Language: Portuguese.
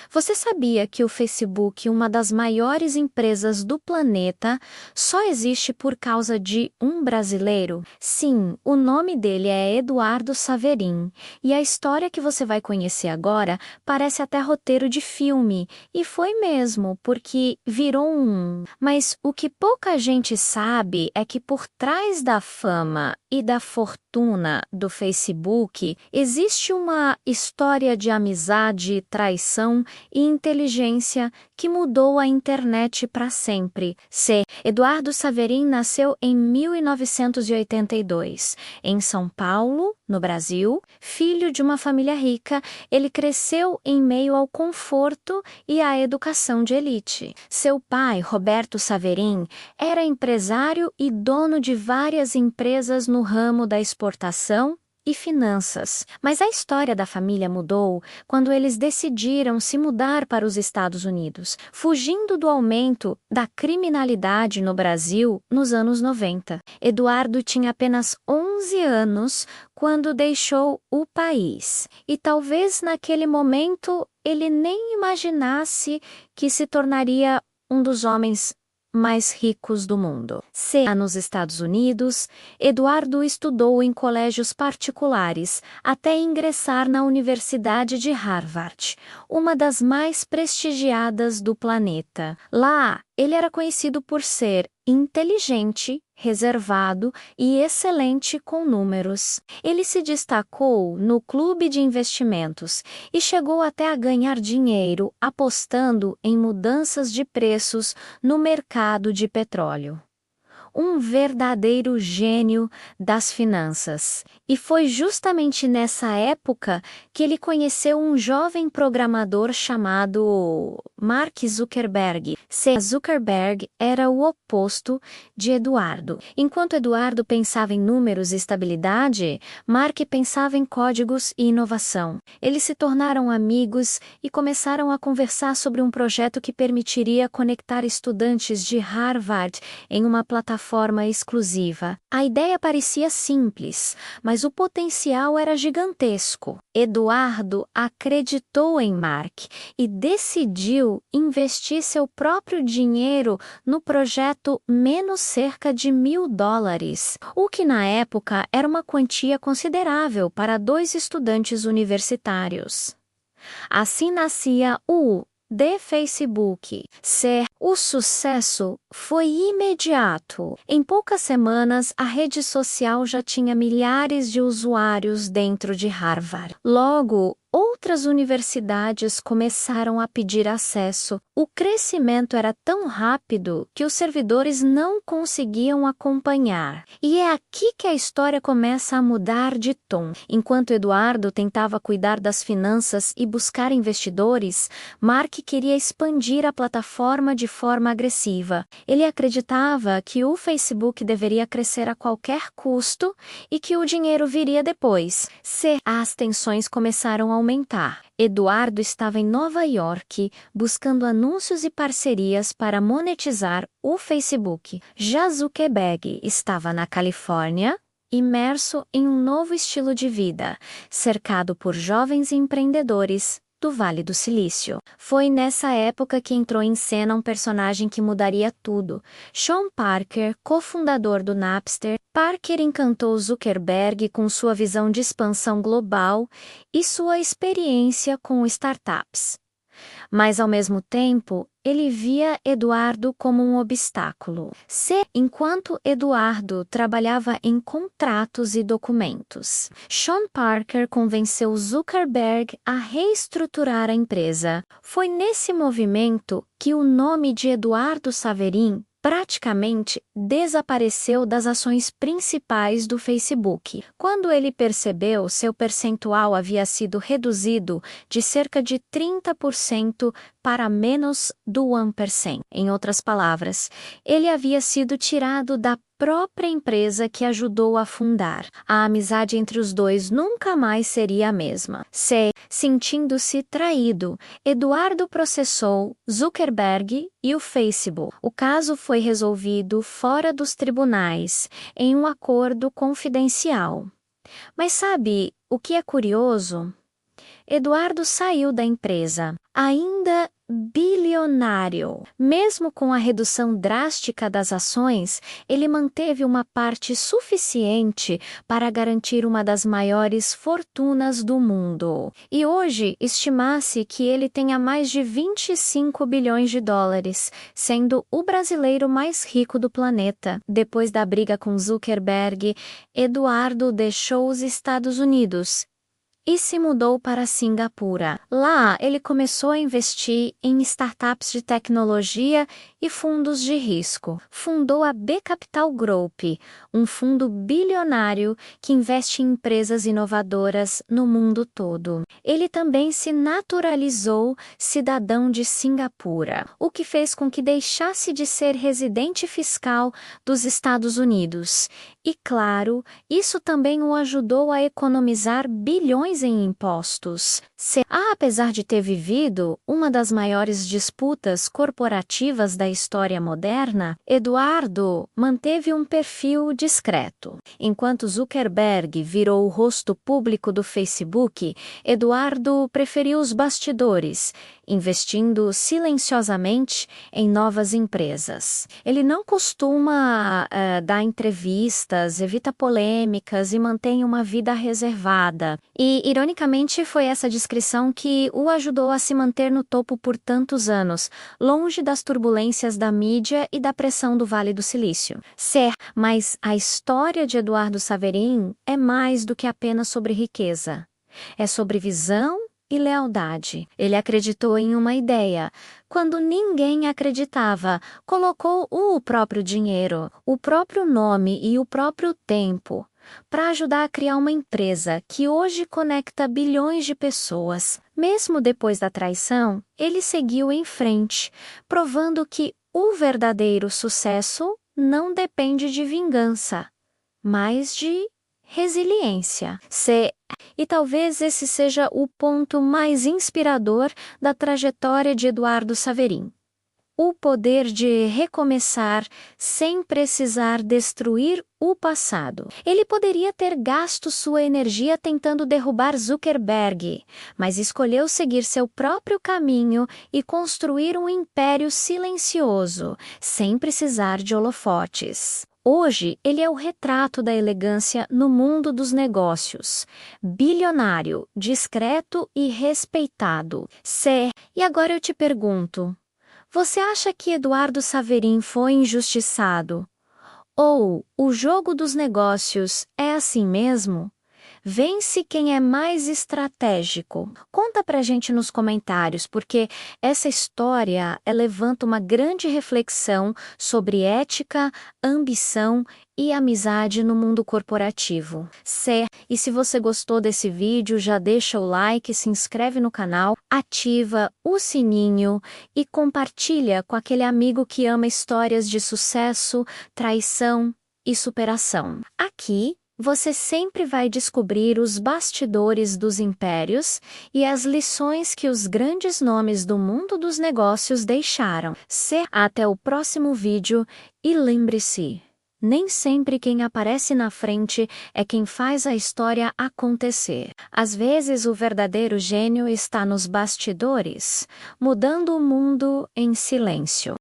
Você sabia que o Facebook, uma das maiores empresas do planeta, só existe por causa de um brasileiro? Sim, o nome dele é Eduardo Saverin. E a história que você vai conhecer agora parece até roteiro de filme. E foi mesmo, porque virou um. Mas o que pouca gente sabe é que por trás da fama e da fortuna do Facebook existe uma história de amizade, traição e inteligência que mudou a internet para sempre. Eduardo Saverin nasceu em 1982, em São Paulo, no Brasil. Filho de uma família rica, ele cresceu em meio ao conforto e à educação de elite. Seu pai, Roberto Saverin, era empresário e dono de várias empresas no ramo da exportação e finanças. Mas a história da família mudou quando eles decidiram se mudar para os Estados Unidos, fugindo do aumento da criminalidade no Brasil nos anos 90. Eduardo tinha apenas 11 anos quando deixou o país. E talvez naquele momento ele nem imaginasse que se tornaria um dos homens mais ricos do mundo. Nos Estados Unidos, Eduardo estudou em colégios particulares até ingressar na Universidade de Harvard, uma das mais prestigiadas do planeta. Lá, ele era conhecido por ser inteligente, reservado e excelente com números. Ele se destacou no clube de investimentos e chegou até a ganhar dinheiro apostando em mudanças de preços no mercado de petróleo. Um verdadeiro gênio das finanças. E foi justamente nessa época que ele conheceu um jovem programador chamado Mark Zuckerberg. Zuckerberg era o oposto de Eduardo. Enquanto Eduardo pensava em números e estabilidade, Mark pensava em códigos e inovação. Eles se tornaram amigos e começaram a conversar sobre um projeto que permitiria conectar estudantes de Harvard em uma plataforma exclusiva. A ideia parecia simples, mas o potencial era gigantesco. Eduardo acreditou em Mark e decidiu investir seu próprio dinheiro no projeto menos cerca de $1.000, o que na época era uma quantia considerável para 2 estudantes universitários. Assim nascia o The Facebook. O sucesso foi imediato. Em poucas semanas, a rede social já tinha milhares de usuários dentro de Harvard. Logo, outras universidades começaram a pedir acesso. O crescimento era tão rápido que os servidores não conseguiam acompanhar. E é aqui que a história começa a mudar de tom. Enquanto Eduardo tentava cuidar das finanças e buscar investidores, Mark queria expandir a plataforma de forma agressiva. Ele acreditava que o Facebook deveria crescer a qualquer custo e que o dinheiro viria depois. As tensões começaram a aumentar. Eduardo estava em Nova York buscando anúncios e parcerias para monetizar o Facebook. Já Zuckerberg estava na Califórnia, imerso em um novo estilo de vida, cercado por jovens empreendedores do Vale do Silício. Foi nessa época que entrou em cena um personagem que mudaria tudo. Sean Parker, cofundador do Napster. Parker encantou Zuckerberg com sua visão de expansão global e sua experiência com startups. Mas, ao mesmo tempo, ele via Eduardo como um obstáculo. Enquanto Eduardo trabalhava em contratos e documentos, Sean Parker convenceu Zuckerberg a reestruturar a empresa. Foi nesse movimento que o nome de Eduardo Saverin praticamente desapareceu das ações principais do Facebook. Quando ele percebeu, seu percentual havia sido reduzido de cerca de 30% para menos do 1%. Em outras palavras, ele havia sido tirado da própria empresa que ajudou a fundar. A amizade entre os dois nunca mais seria a mesma. Sentindo-se traído, Eduardo processou Zuckerberg e o Facebook. O caso foi resolvido fora dos tribunais, em um acordo confidencial. Mas sabe o que é curioso? Eduardo saiu da empresa, ainda bilionário. Mesmo com a redução drástica das ações, ele manteve uma parte suficiente para garantir uma das maiores fortunas do mundo. E hoje, estima-se que ele tenha mais de 25 bilhões de dólares, sendo o brasileiro mais rico do planeta. Depois da briga com Zuckerberg, Eduardo deixou os Estados Unidos e se mudou para Singapura. Lá, ele começou a investir em startups de tecnologia e fundos de risco. Fundou a B Capital Group, um fundo bilionário que investe em empresas inovadoras no mundo todo. Ele também se naturalizou cidadão de Singapura, o que fez com que deixasse de ser residente fiscal dos Estados Unidos. E, claro, isso também o ajudou a economizar bilhões em impostos. Apesar de ter vivido uma das maiores disputas corporativas da história moderna, Eduardo manteve um perfil discreto. Enquanto Zuckerberg virou o rosto público do Facebook, Eduardo preferiu os bastidores, investindo silenciosamente em novas empresas. Ele não costuma dar entrevistas, evita polêmicas e mantém uma vida reservada. E, ironicamente, foi essa descrição que o ajudou a se manter no topo por tantos anos, longe das turbulências da mídia e da pressão do Vale do Silício. Mas a história de Eduardo Saverin é mais do que apenas sobre riqueza. É sobre visão e lealdade. Ele acreditou em uma ideia. Quando ninguém acreditava, colocou o próprio dinheiro, o próprio nome e o próprio tempo para ajudar a criar uma empresa que hoje conecta bilhões de pessoas. Mesmo depois da traição, ele seguiu em frente, provando que o verdadeiro sucesso não depende de vingança, mas de resiliência. E talvez esse seja o ponto mais inspirador da trajetória de Eduardo Saverin. O poder de recomeçar sem precisar destruir o passado. Ele poderia ter gasto sua energia tentando derrubar Zuckerberg, mas escolheu seguir seu próprio caminho e construir um império silencioso, sem precisar de holofotes. Hoje, ele é o retrato da elegância no mundo dos negócios. Bilionário, discreto e respeitado. E agora eu te pergunto, você acha que Eduardo Saverin foi injustiçado? Ou o jogo dos negócios é assim mesmo? Vence quem é mais estratégico. Conta pra gente nos comentários, porque essa história levanta uma grande reflexão sobre ética, ambição e amizade no mundo corporativo. E se você gostou desse vídeo, já deixa o like, se inscreve no canal, ativa o sininho e compartilha com aquele amigo que ama histórias de sucesso, traição e superação. Aqui, você sempre vai descobrir os bastidores dos impérios e as lições que os grandes nomes do mundo dos negócios deixaram. Até o próximo vídeo e lembre-se, nem sempre quem aparece na frente é quem faz a história acontecer. Às vezes o verdadeiro gênio está nos bastidores, mudando o mundo em silêncio.